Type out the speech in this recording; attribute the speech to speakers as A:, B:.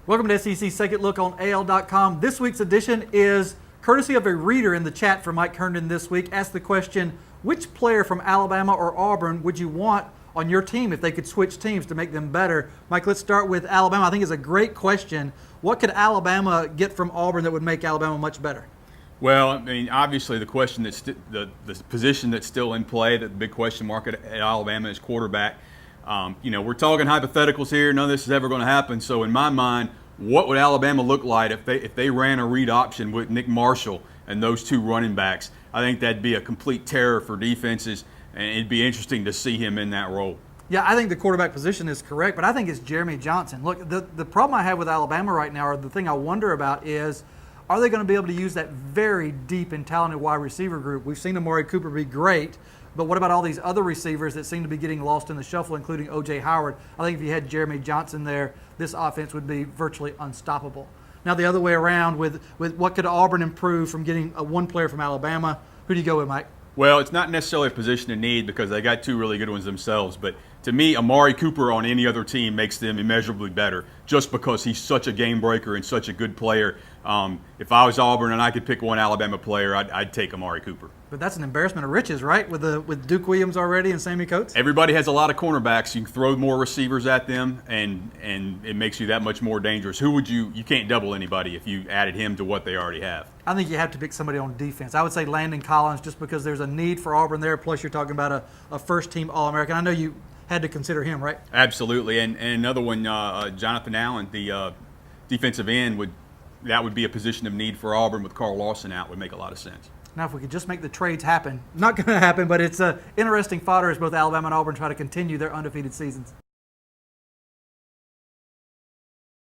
A: Welcome to SEC Second Look on AL.com. This week's edition is courtesy of a reader in the chat from Mike Herndon this week. Asked the question, which player from Alabama or Auburn would you want on your team if they could switch teams to make them better? Mike, let's start with Alabama. I think it's a great question. What could Alabama get from Auburn that would make Alabama much better?
B: Well, I mean, obviously the question that's the position that's still in play, the big question mark at Alabama is quarterback. We're talking hypotheticals here. None of this is ever going to happen. So in my mind, what would Alabama look like if they ran a read option with Nick Marshall and those two running backs? I think that'd be a complete terror for defenses, and it'd be interesting to see him in that role.
A: Yeah, I think the quarterback position is correct, but I think it's Jeremy Johnson. Look, the problem I have with Alabama right now, or the thing I wonder about is, are they going to be able to use that very deep and talented wide receiver group? We've seen Amari Cooper be great, but what about all these other receivers that seem to be getting lost in the shuffle, including O.J. Howard? I think if you had Jeremy Johnson there, this offense would be virtually unstoppable. Now, the other way around, with what could Auburn improve from getting one player from Alabama? Who do you go with, Mike?
B: Well, it's not necessarily a position of need because they got two really good ones themselves. But to me, Amari Cooper on any other team makes them immeasurably better just because he's such a game breaker and such a good player. If I was Auburn and I could pick one Alabama player, I'd take Amari Cooper.
A: But that's an embarrassment of riches, right? With Duke Williams already and Sammy Coates?
B: Everybody has a lot of cornerbacks. You can throw more receivers at them, and it makes you that much more dangerous. You can't double anybody if you added him to what they already have.
A: I think you have to pick somebody on defense. I would say Landon Collins just because there's a need for Auburn there, plus you're talking about a first-team All-American. I know you had to consider him, right?
B: Absolutely, and another one, Jonathan Allen, the defensive end, that would be a position of need for Auburn with Carl Lawson out. Would make a lot of sense.
A: Now, if we could just make the trades happen. Not going to happen, but it's interesting fodder as both Alabama and Auburn try to continue their undefeated seasons.